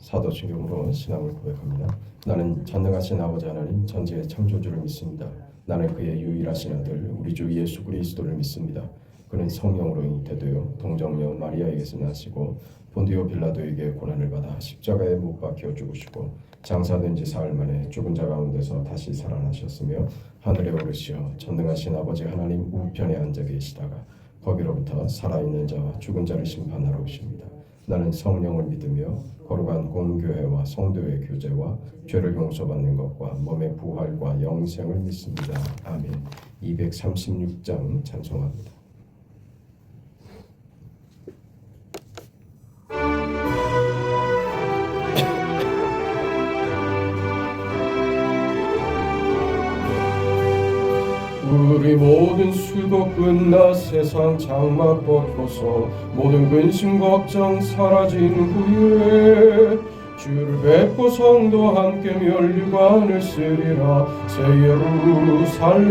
사도신경으로 신앙을 고백합니다. 나는 전능하신 아버지 하나님 전지의 창조주를 믿습니다. 나는 그의 유일하신 아들 우리 주 예수 그리스도를 믿습니다. 그는 성령으로 잉태되어 동정녀 마리아에게서 나시고 본디오 빌라도에게 고난을 받아 십자가에 못 박혀 죽으시고 장사된 지 사흘 만에 죽은 자 가운데서 다시 살아나셨으며 하늘에 오르시어 전능하신 아버지 하나님 우편에 앉아 계시다가 거기로부터 살아있는 자와 죽은 자를 심판하러 오십니다. 나는 성령을 믿으며 거룩한 공교회와 성도의 교제와 죄를 용서받는 것과 몸의 부활과 영생을 믿습니다. 아멘. 236장 찬송합니다. 우리 모든 수고 끝나 세상 장막 벗고서 모든 근심 걱정 사라진 후에 주를 뵙고 성도 함께 멸류관을 쓰리라. 새 예루살렘에서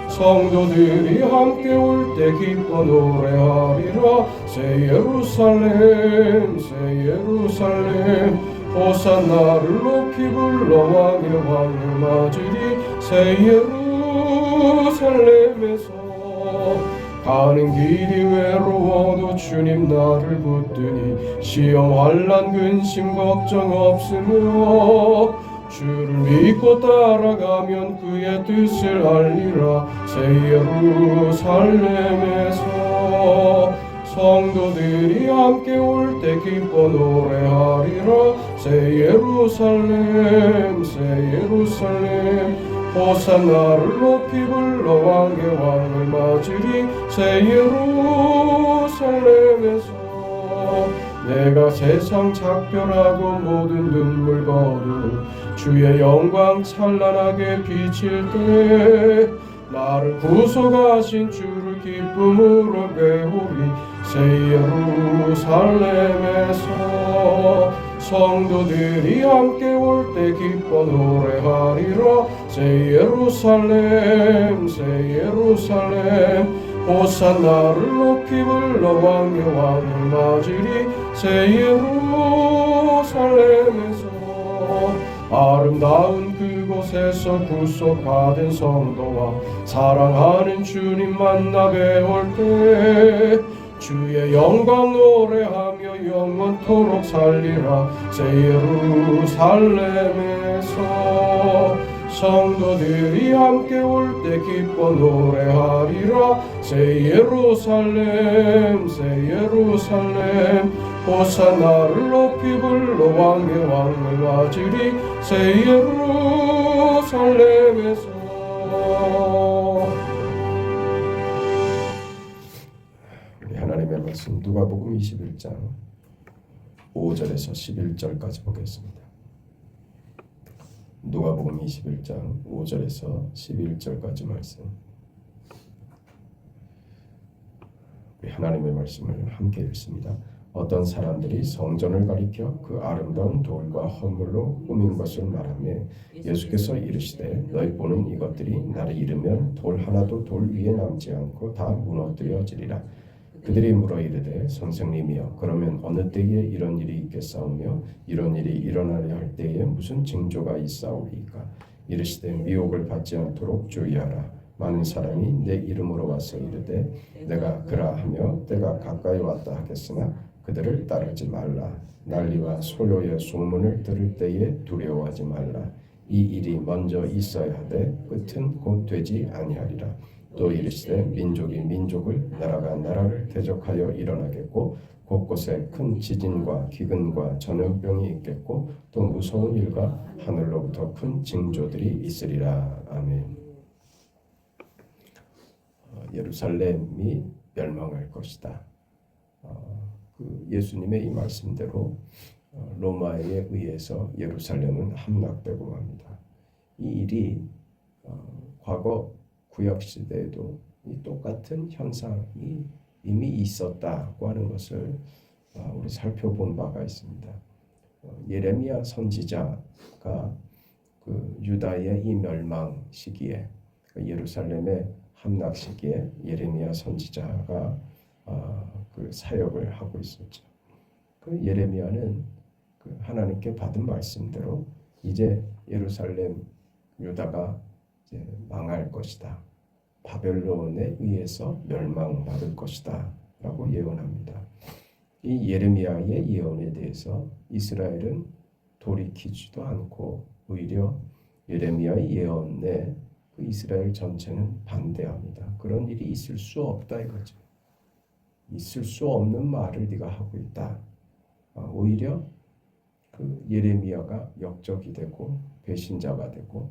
성도들이 함께 올 때 기뻐 노래하리라. 새 예루살렘 새 예루살렘 호산나를 높이 불러 왕의 왕을 맞으리. 새 예루살렘에서 가는 길이 외로워도 주님 나를 붙드니 시험 환난 근심 걱정 없으며 주를 믿고 따라가면 그의 뜻을 알리라. 새 예루살렘에서 성도들이 함께 올 때 기뻐 노래하리라. 새 예루살렘 새 예루살렘 호산나를 높이 불러 왕의 왕을 맞으리. 새 예루살렘에서 내가 세상 작별하고 모든 눈물 거두 주의 영광 찬란하게 비칠 때 나를 구속하신 주를 기쁨으로 배우리. 새 예루살렘에서 성도들이 함께 올 때 기뻐 노래하리라. 새 예루살렘 새 예루살렘 호산나를 높이 불러 왕의 왕을 맞으리. 새 예루살렘에서 아름다운 그곳에서 구속받은 성도와 사랑하는 주님 만나 뵈올 때 주의 영광 노래하며 영원토록 살리라. 새 예루살렘에서 성도들이 함께 올 때 기뻐 노래하리라. 새 예루살렘 새 예루살렘 호산나를 높이 불러 왕의 왕을 맞으리. 새 예루살렘에서 우리 하나님의 말씀 누가복음 21장 5절에서 11절까지 보겠습니다. 누가복음 21장 5절에서 11절까지 말씀. 우리 하나님의 말씀을 함께 읽습니다. 어떤 사람들이 성전을 가리켜 그 아름다운 돌과 헌물로 꾸민 것을 말하며 예수께서 이르시되 너희 보는 이것들이 날이 이르면 돌 하나도 돌 위에 남지 않고 다 무너뜨려지리라. 그들이 물어 이르되 선생님이여 그러면 어느 때에 이런 일이 있겠사오며 이런 일이 일어나려 할 때에 무슨 징조가 있사오리이까. 이르시되 미혹을 받지 않도록 주의하라. 많은 사람이 내 이름으로 와서 이르되 내가 그라하며 때가 가까이 왔다 하겠으나 그들을 따르지 말라. 난리와 소요의 소문을 들을 때에 두려워하지 말라. 이 일이 먼저 있어야 하되 끝은 곧 되지 아니하리라. 또 이르시되 민족이 민족을 나라가 나라를 대적하여 일어나겠고 곳곳에 큰 지진과 기근과 전염병이 있겠고 또 무서운 일과 하늘로부터 큰 징조들이 있으리라. 아멘. 예루살렘이 멸망할 것이다. 그 예수님의 이 말씀대로 로마에 의해서 예루살렘은 함락되고 맙니다. 이 일이 과거 구약 시대에도 이 똑같은 현상이 이미 있었다고 하는 것을 우리 살펴본 바가 있습니다. 예레미야 선지자가 그 유다의 이 멸망 시기에 예루살렘의 함락 시기에 예레미야 선지자가 그 사역을 하고 있었죠. 그 예레미야는 그 하나님께 받은 말씀대로 이제 예루살렘 유다가 이제 망할 것이다. 바벨론에 의해서 멸망받을 것이다. 라고 예언합니다. 이 예레미야의 예언에 대해서 이스라엘은 돌이키지도 않고 오히려 예레미야의 예언에 그 이스라엘 전체는 반대합니다. 그런 일이 있을 수 없다 이거죠. 있을 수 없는 말을 네가 하고 있다. 오히려 그 예레미야가 역적이 되고 배신자가 되고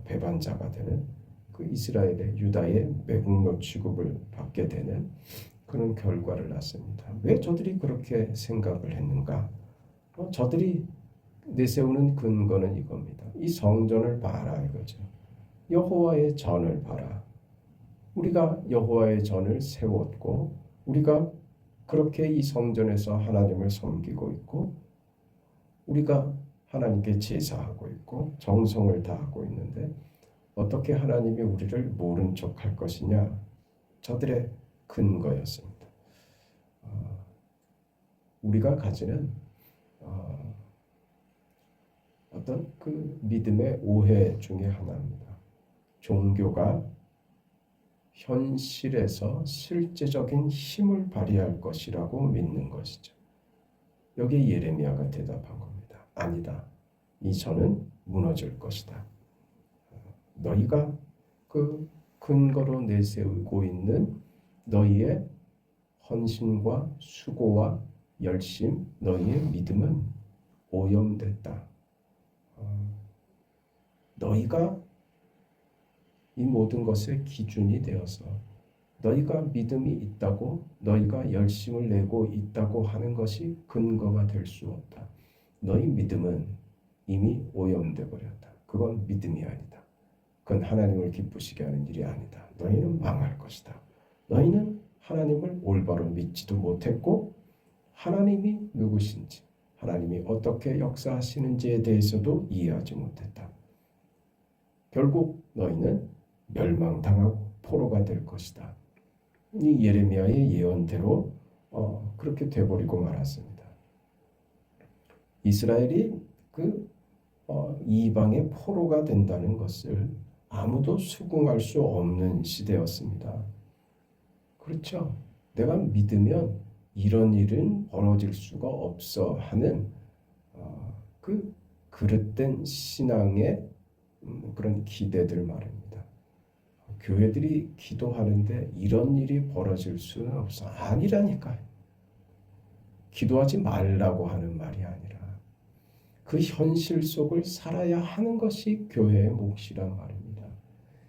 배반자가 되는 그 이스라엘의 유다의 매국노 취급을 받게 되는 그런 결과를 낳습니다. 왜 저들이 그렇게 생각을 했는가? 저들이 내세우는 근거는 이겁니다. 이 성전을 봐라 이거죠. 여호와의 전을 봐라. 우리가 여호와의 전을 세웠고 우리가 그렇게 이 성전에서 하나님을 섬기고 있고 우리가 하나님께 제사하고 있고 정성을 다하고 있는데 어떻게 하나님이 우리를 모른 척할 것이냐? 저들의 근거였습니다. 우리가 가지는 어떤 그 믿음의 오해 중에 하나입니다. 종교가 현실에서 실제적인 힘을 발휘할 것이라고 믿는 것이죠. 여기에 예레미야가 대답한 겁니다. 아니다. 이 전은 무너질 것이다. 너희가 그 근거로 내세우고 있는 너희의 헌신과 수고와 열심, 너희의 믿음은 오염됐다. 너희가 이 모든 것의 기준이 되어서 너희가 믿음이 있다고 너희가 열심을 내고 있다고 하는 것이 근거가 될 수 없다. 너희 믿음은 이미 오염돼 버렸다. 그건 믿음이 아니다. 그건 하나님을 기쁘시게 하는 일이 아니다. 너희는 망할 것이다. 너희는 하나님을 올바로 믿지도 못했고 하나님이 누구신지 하나님이 어떻게 역사하시는지에 대해서도 이해하지 못했다. 결국 너희는 멸망당하고 포로가 될 것이다. 이 예레미야의 예언대로 그렇게 돼버리고 말았습니다. 이스라엘이 그 이방의 포로가 된다는 것을 아무도 수긍할 수 없는 시대였습니다. 그렇죠. 내가 믿으면 이런 일은 벌어질 수가 없어 하는 그 그릇된 신앙의 그런 기대들 말입니다. 교회들이 기도하는데 이런 일이 벌어질 수는 없어. 아니라니까요. 기도하지 말라고 하는 말이 아니라 그 현실 속을 살아야 하는 것이 교회의 몫이란 말입니다.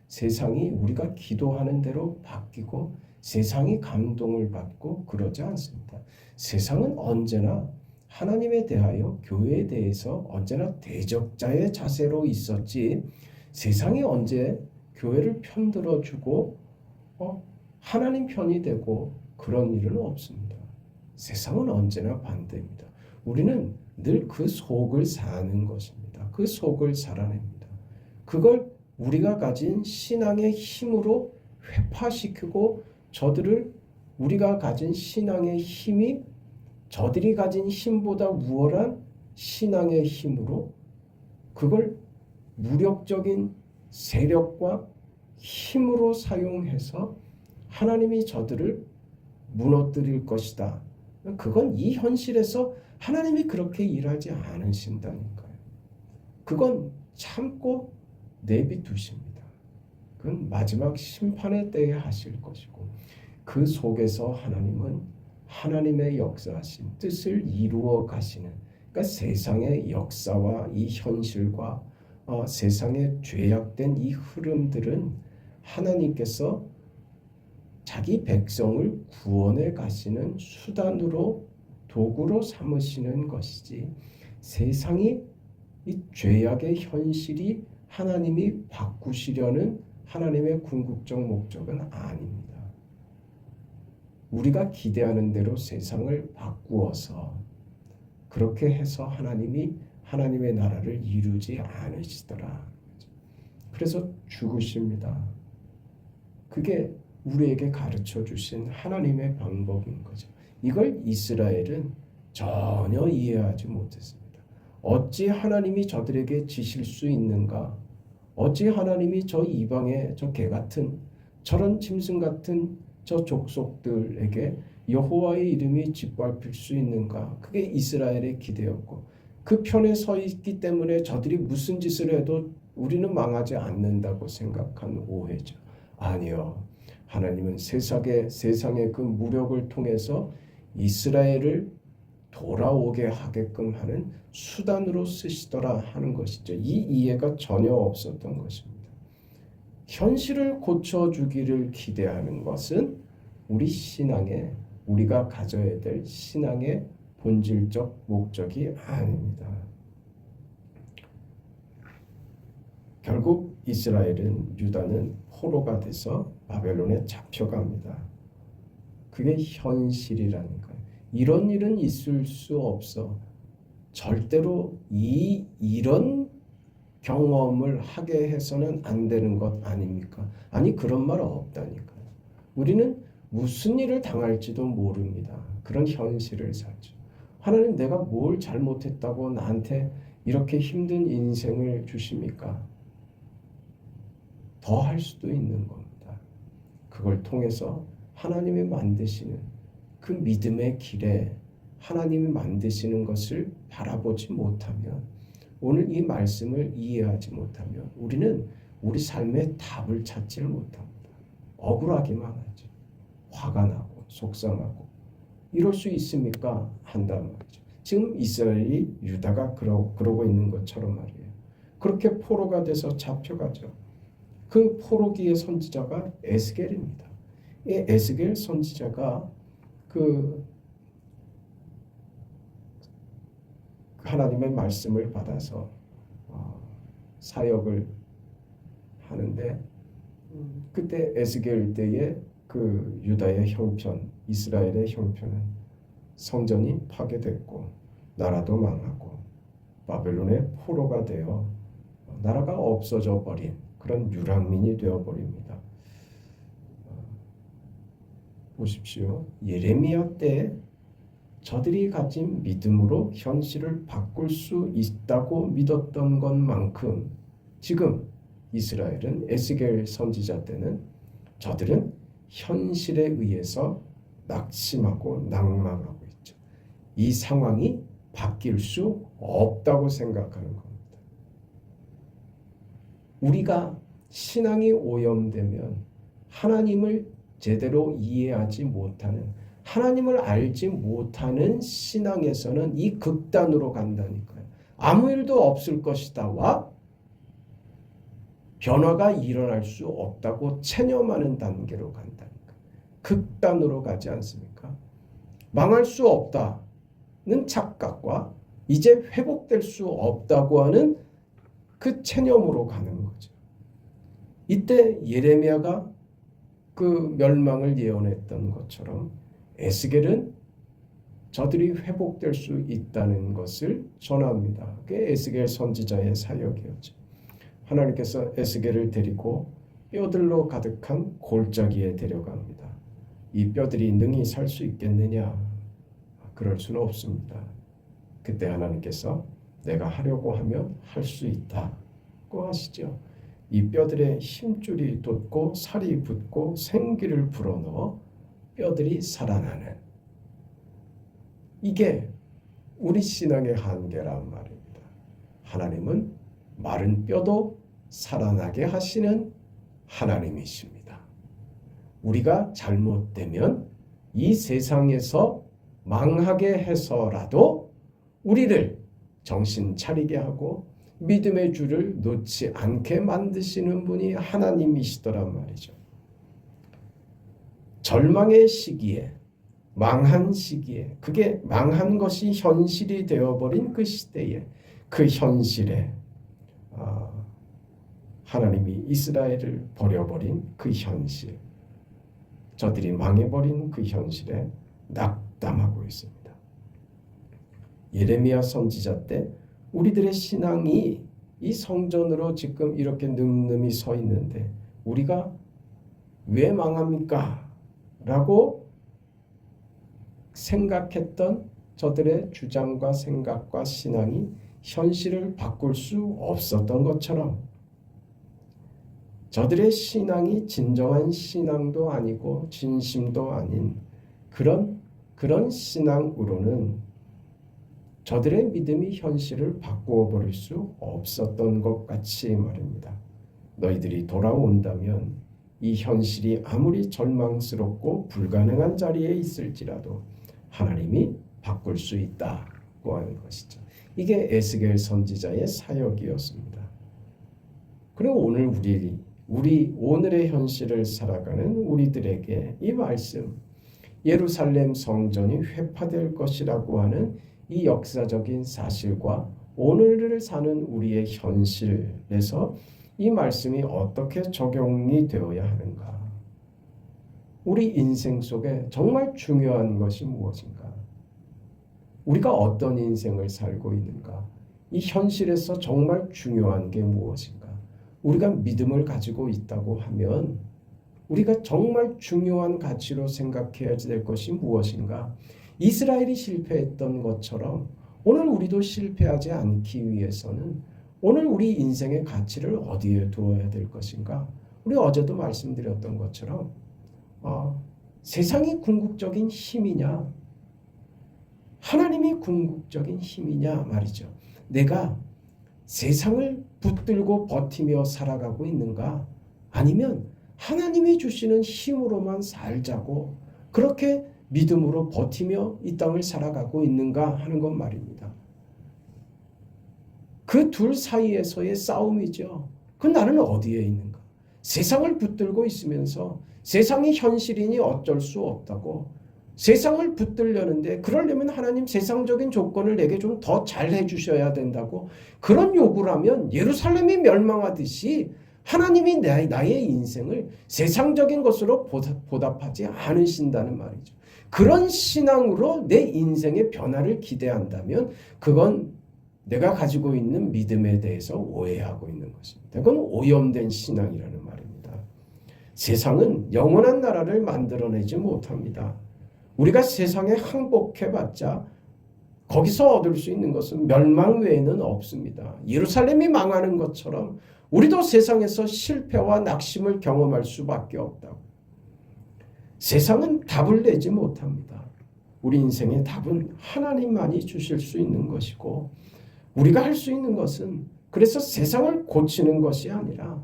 세상이 우리가 기도하는 대로 바뀌고 세상이 감동을 받고 그러지 않습니다. 세상은 언제나 하나님에 대하여 교회에 대해서 언제나 대적자의 자세로 있었지 세상이 언제 교회를 편들어주고 하나님 편이 되고 그런 일은 없습니다. 세상은 언제나 반대입니다. 우리는 늘 그 속을 사는 것입니다. 그 속을 살아냅니다. 그걸 우리가 가진 신앙의 힘으로 회파시키고 저들을 우리가 가진 신앙의 힘이 저들이 가진 힘보다 우월한 신앙의 힘으로 그걸 무력적인 세력과 힘으로 사용해서 하나님이 저들을 무너뜨릴 것이다. 그건 이 현실에서 하나님이 그렇게 일하지 않으신다니까요. 그건 참고 내비두십니다. 그건 마지막 심판의 때에 하실 것이고 그 속에서 하나님은 하나님의 역사하신 뜻을 이루어 가시는 그러니까 세상의 역사와 이 현실과 세상의 죄악된 이 흐름들은 하나님께서 자기 백성을 구원해 가시는 수단으로 도구로 삼으시는 것이지 세상이 이 죄악의 현실이 하나님이 바꾸시려는 하나님의 궁극적 목적은 아닙니다. 우리가 기대하는 대로 세상을 바꾸어서 그렇게 해서 하나님이 하나님의 나라를 이루지 않으시더라. 그래서 죽으십니다. 그게 우리에게 가르쳐 주신 하나님의 방법인 거죠. 이걸 이스라엘은 전혀 이해하지 못했습니다. 어찌 하나님이 저들에게 지실 수 있는가? 어찌 하나님이 저 이방의 저 개 같은 저런 짐승 같은 저 족속들에게 여호와의 이름이 짓밟힐 수 있는가? 그게 이스라엘의 기대였고 그 편에 서 있기 때문에 저들이 무슨 짓을 해도 우리는 망하지 않는다고 생각한 오해죠. 아니요. 하나님은 세상의 그 무력을 통해서 이스라엘을 돌아오게 하게끔 하는 수단으로 쓰시더라 하는 것이죠. 이 이해가 전혀 없었던 것입니다. 현실을 고쳐주기를 기대하는 것은 우리 신앙의 우리가 가져야 될 신앙의 본질적 목적이 아닙니다. 결국 이스라엘은 유다는 포로가 돼서 바벨론에 잡혀갑니다. 그게 현실이라니까요. 이런 일은 있을 수 없어. 절대로 이런 경험을 하게 해서는 안 되는 것 아닙니까? 아니 그런 말 없다니까요. 우리는 무슨 일을 당할지도 모릅니다. 그런 현실을 살죠. 하나님 내가 뭘 잘못했다고 나한테 이렇게 힘든 인생을 주십니까? 더 할 수도 있는 겁니다. 그걸 통해서 하나님이 만드시는 그 믿음의 길에 하나님이 만드시는 것을 바라보지 못하면 오늘 이 말씀을 이해하지 못하면 우리는 우리 삶의 답을 찾지를 못합니다. 억울하기만 하죠. 화가 나고 속상하고 이럴 수 있습니까? 한단 말이죠. 지금 이스라엘이 유다가 그러고 있는 것처럼 말이에요. 그렇게 포로가 돼서 잡혀가죠. 그 포로기의 선지자가 에스겔입니다. 이 에스겔 선지자가 그 하나님의 말씀을 받아서 사역을 하는데 그때 에스겔 때에 그 유다의 형편, 이스라엘의 형편은 성전이 파괴됐고 나라도 망하고 바벨론의 포로가 되어 나라가 없어져 버린 그런 유랑민이 되어버립니다. 보십시오. 예레미야 때 저들이 가진 믿음으로 현실을 바꿀 수 있다고 믿었던 것만큼 지금 이스라엘은 에스겔 선지자 때는 저들은 현실에 의해서 낙심하고 낭망하고 있죠. 이 상황이 바뀔 수 없다고 생각하는 겁니다. 우리가 신앙이 오염되면 하나님을 제대로 이해하지 못하는 하나님을 알지 못하는 신앙에서는 이 극단으로 간다니까요. 아무 일도 없을 것이다와 변화가 일어날 수 없다고 체념하는 단계로 간다니까. 극단으로 가지 않습니까? 망할 수 없다는 착각과 이제 회복될 수 없다고 하는 그 체념으로 가는 거죠. 이때 예레미야가 그 멸망을 예언했던 것처럼 에스겔은 저들이 회복될 수 있다는 것을 전합니다. 그게 에스겔 선지자의 사역이었죠. 하나님께서 에스겔을 데리고 뼈들로 가득한 골짜기에 데려갑니다. 이 뼈들이 능히 살 수 있겠느냐? 그럴 수는 없습니다. 그때 하나님께서 내가 하려고 하면 할 수 있다고 하시죠. 이 뼈들에 힘줄이 돋고 살이 붙고 생기를 불어넣어 뼈들이 살아나는 이게 우리 신앙의 한계란 말입니다. 하나님은 마른 뼈도 살아나게 하시는 하나님이십니다. 우리가 잘못되면 이 세상에서 망하게 해서라도 우리를 정신 차리게 하고 믿음의 줄을 놓지 않게 만드시는 분이 하나님이시더란 말이죠. 절망의 시기에 망한 시기에 그게 망한 것이 현실이 되어버린 그 시대에 그 현실에 하나님이 이스라엘을 버려버린 그 현실 저들이 망해버린 그 현실에 낙담하고 있습니다. 예레미야 선지자 때 우리들의 신앙이 이 성전으로 지금 이렇게 늠름히 서 있는데 우리가 왜 망합니까? 라고 생각했던 저들의 주장과 생각과 신앙이 현실을 바꿀 수 없었던 것처럼 저들의 신앙이 진정한 신앙도 아니고 진심도 아닌 그런 신앙으로는 저들의 믿음이 현실을 바꾸어 버릴 수 없었던 것 같이 말입니다. 너희들이 돌아온다면 이 현실이 아무리 절망스럽고 불가능한 자리에 있을지라도 하나님이 바꿀 수 있다고 하는 것이죠. 이게 에스겔 선지자의 사역이었습니다. 그리고 오늘 오늘의 현실을 살아가는 우리들에게 이 말씀, 예루살렘 성전이 회파될 것이라고 하는 이 역사적인 사실과 오늘을 사는 우리의 현실에서 이 말씀이 어떻게 적용이 되어야 하는가? 우리 인생 속에 정말 중요한 것이 무엇인가? 우리가 어떤 인생을 살고 있는가? 이 현실에서 정말 중요한 게 무엇인가? 우리가 믿음을 가지고 있다고 하면 우리가 정말 중요한 가치로 생각해야 될 것이 무엇인가? 이스라엘이 실패했던 것처럼 오늘 우리도 실패하지 않기 위해서는 오늘 우리 인생의 가치를 어디에 두어야 될 것인가? 우리 어제도 말씀드렸던 것처럼 세상이 궁극적인 힘이냐? 하나님이 궁극적인 힘이냐 말이죠. 내가 세상을 붙들고 버티며 살아가고 있는가? 아니면 하나님이 주시는 힘으로만 살자고 그렇게 믿음으로 버티며 이 땅을 살아가고 있는가 하는 것 말입니다. 그 둘 사이에서의 싸움이죠. 그 나는 어디에 있는가? 세상을 붙들고 있으면서 세상이 현실이니 어쩔 수 없다고 세상을 붙들려는데 그러려면 하나님 세상적인 조건을 내게 좀 더 잘해 주셔야 된다고 그런 요구를 하면 예루살렘이 멸망하듯이 하나님이 나의 인생을 세상적인 것으로 보답하지 않으신다는 말이죠. 그런 신앙으로 내 인생의 변화를 기대한다면 그건 내가 가지고 있는 믿음에 대해서 오해하고 있는 것입니다. 그건 오염된 신앙이라는 말입니다. 세상은 영원한 나라를 만들어내지 못합니다. 우리가 세상에 항복해봤자 거기서 얻을 수 있는 것은 멸망 외에는 없습니다. 예루살렘이 망하는 것처럼 우리도 세상에서 실패와 낙심을 경험할 수밖에 없다고. 세상은 답을 내지 못합니다. 우리 인생의 답은 하나님만이 주실 수 있는 것이고 우리가 할 수 있는 것은 그래서 세상을 고치는 것이 아니라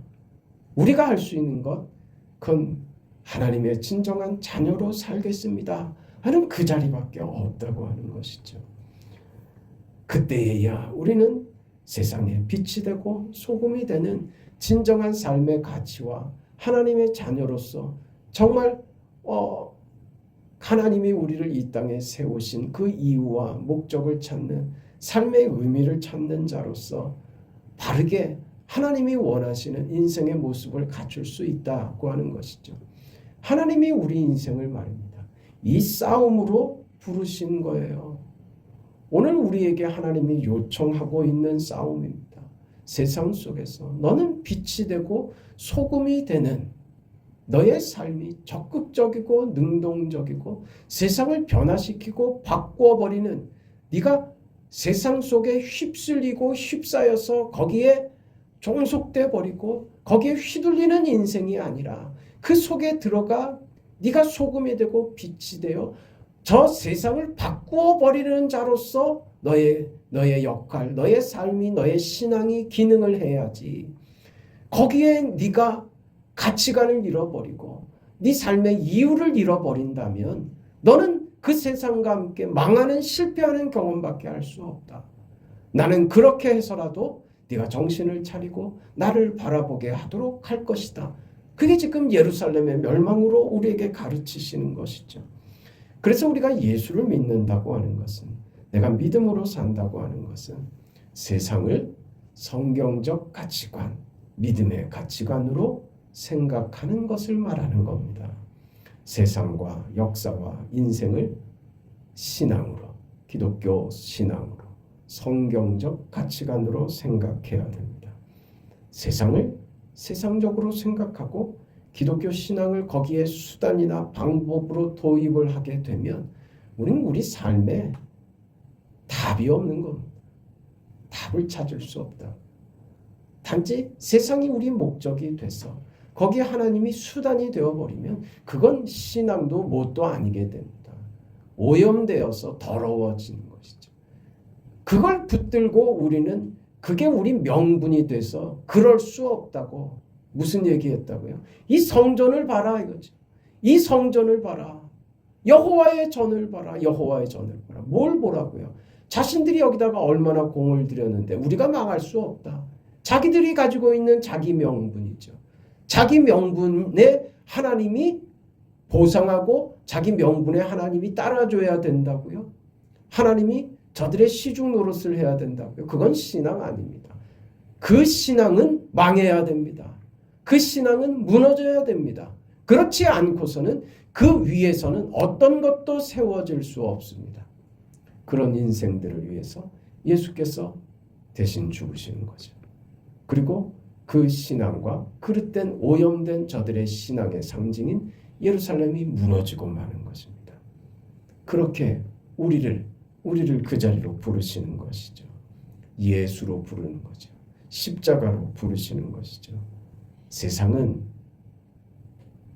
우리가 할 수 있는 것 그건 하나님의 진정한 자녀로 살겠습니다 하는 그 자리밖에 없다고 하는 것이죠. 그때에야 우리는 세상에 빛이 되고 소금이 되는 진정한 삶의 가치와 하나님의 자녀로서 정말 하나님이 우리를 이 땅에 세우신 그 이유와 목적을 찾는 삶의 의미를 찾는 자로서 바르게 하나님이 원하시는 인생의 모습을 갖출 수 있다고 하는 것이죠. 하나님이 우리 인생을 말입니다. 이 싸움으로 부르신 거예요. 오늘 우리에게 하나님이 요청하고 있는 싸움입니다. 세상 속에서 너는 빛이 되고 소금이 되는 너의 삶이 적극적이고 능동적이고 세상을 변화시키고 바꾸어버리는 네가 세상 속에 휩쓸리고 휩싸여서 거기에 종속돼 버리고 거기에 휘둘리는 인생이 아니라 그 속에 들어가 네가 소금이 되고 빛이 되어 저 세상을 바꾸어 버리는 자로서 너의 역할, 너의 삶이, 너의 신앙이 기능을 해야지. 거기에 네가 가치관을 잃어버리고 네 삶의 이유를 잃어버린다면 너는 그 세상과 함께 망하는 실패하는 경험밖에 할 수 없다. 나는 그렇게 해서라도 네가 정신을 차리고 나를 바라보게 하도록 할 것이다. 그게 지금 예루살렘의 멸망으로 우리에게 가르치시는 것이죠. 그래서 우리가 예수를 믿는다고 하는 것은 내가 믿음으로 산다고 하는 것은 세상을 성경적 가치관, 믿음의 가치관으로 생각하는 것을 말하는 겁니다. 세상과 역사와 인생을 신앙으로, 기독교 신앙으로, 성경적 가치관으로 생각해야 됩니다. 세상을 세상적으로 생각하고 기독교 신앙을 거기에 수단이나 방법으로 도입을 하게 되면 우리는 우리 삶에 답이 없는 겁니다. 답을 찾을 수 없다. 단지 세상이 우리 목적이 돼서 거기에 하나님이 수단이 되어버리면 그건 신앙도 뭣도 아니게 됩니다. 오염되어서 더러워지는 것이죠. 그걸 붙들고 우리는 그게 우리 명분이 돼서 그럴 수 없다고 무슨 얘기했다고요? 이 성전을 봐라 이거죠. 이 성전을 봐라. 여호와의 전을 봐라. 여호와의 전을 봐라. 뭘 보라고요? 자신들이 여기다가 얼마나 공을 들였는데 우리가 망할 수 없다. 자기들이 가지고 있는 자기 명분이죠. 자기 명분에 하나님이 보상하고 자기 명분에 하나님이 따라줘야 된다고요? 하나님이 저들의 시중 노릇을 해야 된다고요? 그건 신앙 아닙니다. 그 신앙은 망해야 됩니다. 그 신앙은 무너져야 됩니다. 그렇지 않고서는 그 위에서는 어떤 것도 세워질 수 없습니다. 그런 인생들을 위해서 예수께서 대신 죽으시는 거죠. 그리고 그 신앙과 그릇된 오염된 저들의 신앙의 상징인 예루살렘이 무너지고 마는 것입니다. 그렇게 우리를 그 자리로 부르시는 것이죠. 예수로 부르는 거죠. 십자가로 부르시는 것이죠.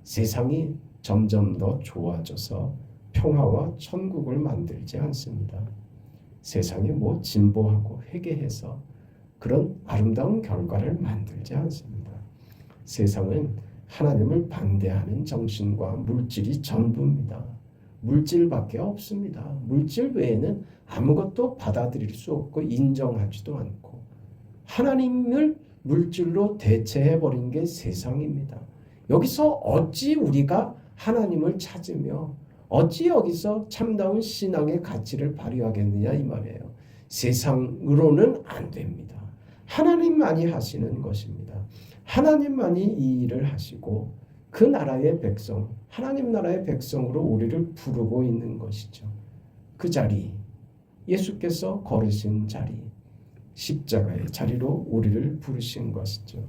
세상이 점점 더 좋아져서 평화와 천국을 만들지 않습니다. 세상이 진보하고 회개해서 그런 아름다운 결과를 만들지 않습니다. 세상은 하나님을 반대하는 정신과 물질이 전부입니다. 물질밖에 없습니다. 물질 외에는 아무것도 받아들일 수 없고 인정하지도 않고 하나님을 물질로 대체해버린 게 세상입니다. 여기서 어찌 우리가 하나님을 찾으며 어찌 여기서 참다운 신앙의 가치를 발휘하겠느냐 이 말이에요. 세상으로는 안 됩니다. 하나님만이 하시는 것입니다. 하나님만이 이 일을 하시고 그 나라의 백성, 하나님 나라의 백성으로 우리를 부르고 있는 것이죠. 그 자리, 예수께서 걸으신 자리, 십자가의 자리로 우리를 부르신 것이죠.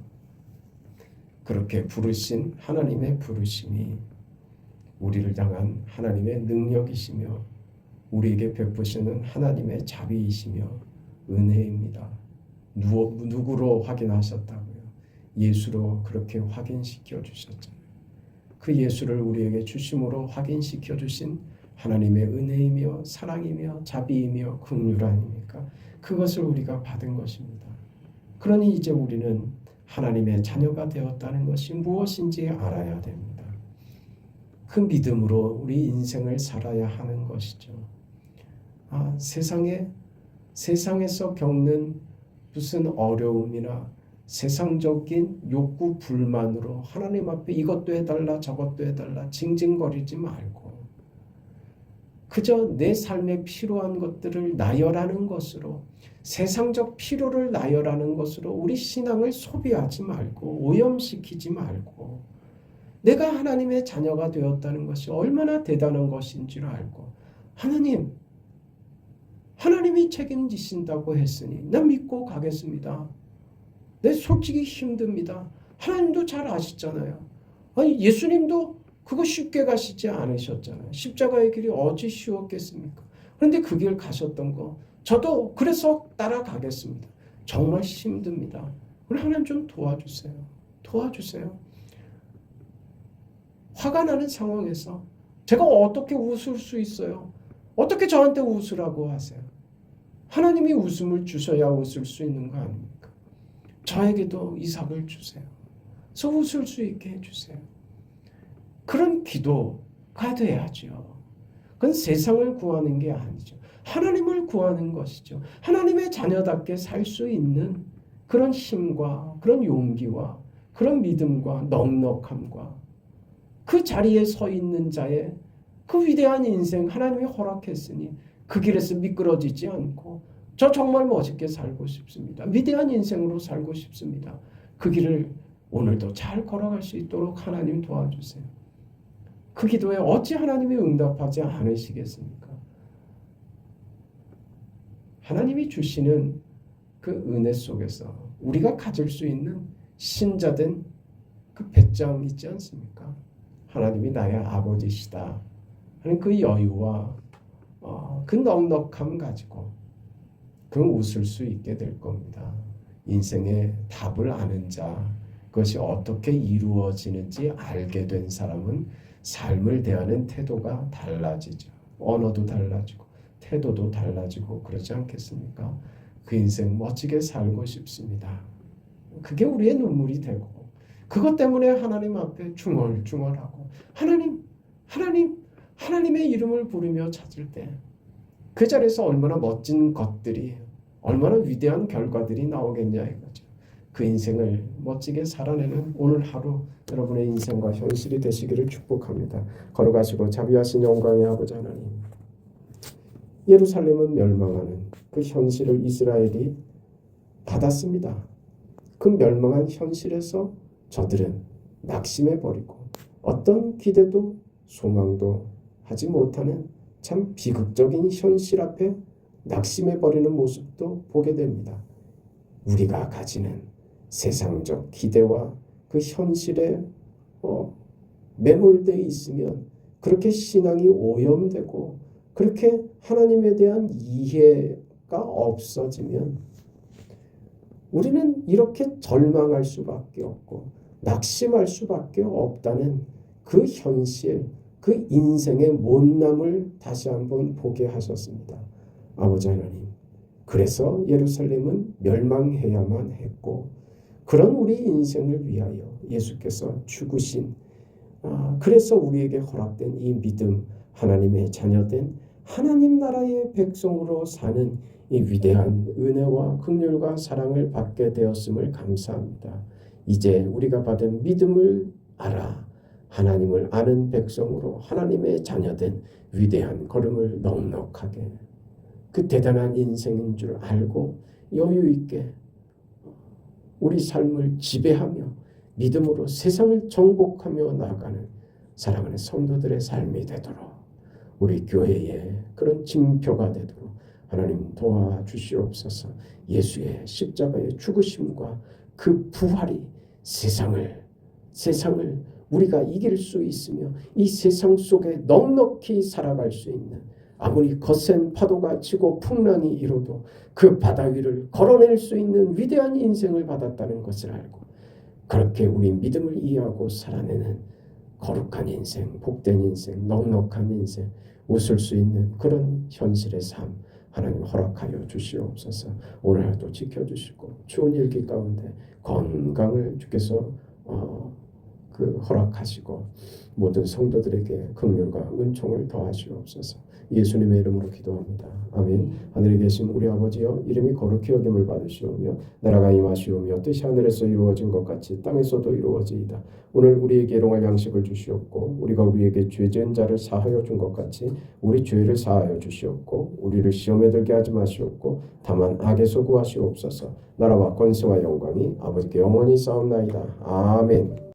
그렇게 부르신 하나님의 부르심이 우리를 향한 하나님의 능력이시며 우리에게 베푸시는 하나님의 자비이시며 은혜입니다. 누구로 확인하셨다고요? 예수로 그렇게 확인시켜 주셨잖아요. 그 예수를 우리에게 주심으로 확인시켜 주신 하나님의 은혜이며 사랑이며 자비이며 긍휼 아닙니까? 그것을 우리가 받은 것입니다. 그러니 이제 우리는 하나님의 자녀가 되었다는 것이 무엇인지 알아야 됩니다. 그 믿음으로 우리 인생을 살아야 하는 것이죠. 세상에서 겪는 무슨 어려움이나 세상적인 욕구 불만으로 하나님 앞에 이것도 해달라 저것도 해달라 징징거리지 말고 그저 내 삶에 필요한 것들을 나열하는 것으로 세상적 필요를 나열하는 것으로 우리 신앙을 소비하지 말고 오염시키지 말고 내가 하나님의 자녀가 되었다는 것이 얼마나 대단한 것인지를 알고 하나님이 책임지신다고 했으니 난 믿고 가겠습니다. 내 솔직히 힘듭니다. 하나님도 잘 아시잖아요. 예수님도 그거 쉽게 가시지 않으셨잖아요. 십자가의 길이 어찌 쉬웠겠습니까? 그런데 그 길 가셨던 거 저도 그래서 따라가겠습니다. 정말 힘듭니다. 그럼 하나님 좀 도와주세요. 화가 나는 상황에서 제가 어떻게 웃을 수 있어요? 어떻게 저한테 웃으라고 하세요? 하나님이 웃음을 주셔야 웃을 수 있는 거 아닙니까? 저에게도 이삭을 주세요. 저 웃을 수 있게 해주세요. 그런 기도가 돼야죠. 그건 세상을 구하는 게 아니죠. 하나님을 구하는 것이죠. 하나님의 자녀답게 살 수 있는 그런 힘과 그런 용기와 그런 믿음과 넉넉함과 그 자리에 서 있는 자의 그 위대한 인생 하나님이 허락했으니 그 길에서 미끄러지지 않고 저 정말 멋있게 살고 싶습니다. 위대한 인생으로 살고 싶습니다. 그 길을 오늘도 잘 걸어갈 수 있도록 하나님 도와주세요. 그 기도에 어찌 하나님이 응답하지 않으시겠습니까? 하나님이 주시는 그 은혜 속에서 우리가 가질 수 있는 신자된 그 배짱 있지 않습니까? 하나님이 나의 아버지시다 하는 그 여유와 그 넉넉함 가지고 그럼 웃을 수 있게 될 겁니다. 인생의 답을 아는 자, 그것이 어떻게 이루어지는지 알게 된 사람은 삶을 대하는 태도가 달라지죠. 언어도 달라지고 태도도 달라지고 그러지 않겠습니까? 그 인생 멋지게 살고 싶습니다. 그게 우리의 눈물이 되고 그것 때문에 하나님 앞에 중얼중얼하고 하나님의 이름을 부르며 찾을 때 그 자리에서 얼마나 멋진 것들이 얼마나 위대한 결과들이 나오겠냐 이거죠. 그 인생을 멋지게 살아내는 오늘 하루 여러분의 인생과 현실이 되시기를 축복합니다. 걸어가시고 자비하신 영광의 아버지 하나님, 예루살렘은 멸망하는 그 현실을 이스라엘이 받았습니다. 그 멸망한 현실에서 저들은 낙심해버리고 어떤 기대도 소망도 하지 못하는 참 비극적인 현실 앞에 낙심해버리는 모습도 보게 됩니다. 우리가 가지는 세상적 기대와 그 현실에 매몰되어 있으면 그렇게 신앙이 오염되고 그렇게 하나님에 대한 이해가 없어지면 우리는 이렇게 절망할 수밖에 없고 낙심할 수밖에 없다는 그 현실, 그 인생의 못남을 다시 한번 보게 하셨습니다. 아버지 하나님, 그래서 예루살렘은 멸망해야만 했고 그런 우리 인생을 위하여 예수께서 죽으신 그래서 우리에게 허락된 이 믿음, 하나님의 자녀된 하나님 나라의 백성으로 사는 이 위대한 은혜와 긍휼과 사랑을 받게 되었음을 감사합니다. 이제 우리가 받은 믿음을 알아 하나님을 아는 백성으로 하나님의 자녀된 위대한 걸음을 넉넉하게 그 대단한 인생인 줄 알고 여유 있게 우리 삶을 지배하며 믿음으로 세상을 정복하며 나아가는 사랑하는 성도들의 삶이 되도록 우리 교회의 그런 징표가 되도록 하나님 도와주시옵소서. 예수의 십자가의 죽으심과 그 부활이 세상을 우리가 이길 수 있으며 이 세상 속에 넉넉히 살아갈 수 있는 아무리 거센 파도가 치고 풍랑이 일어도 그 바다 위를 걸어낼 수 있는 위대한 인생을 받았다는 것을 알고 그렇게 우리 믿음을 이해하고 살아내는 거룩한 인생, 복된 인생, 넉넉한 인생, 웃을 수 있는 그런 현실의 삶 하나님 허락하여 주시옵소서. 오늘 하루도 지켜주시고 추운 일기 가운데 건강을 주께서 허락하시고 모든 성도들에게 긍휼과 은총을 더하시옵소서. 예수님의 이름으로 기도합니다. 아멘. 하늘에 계신 우리 아버지여, 이름이 거룩히 여김을 받으시오며 나라가 임하시오며 뜻이 하늘에서 이루어진 것 같이 땅에서도 이루어지이다. 오늘 우리에게 일용할 양식을 주시옵고 우리가 우리에게 죄 지은 자를 사하여 준 것 같이 우리 죄를 사하여 주시옵고 우리를 시험에 들게 하지 마시옵고 다만 악에서 구하시옵소서. 나라와 권세와 영광이 아버지께 영원히 싸움나이다. 아멘.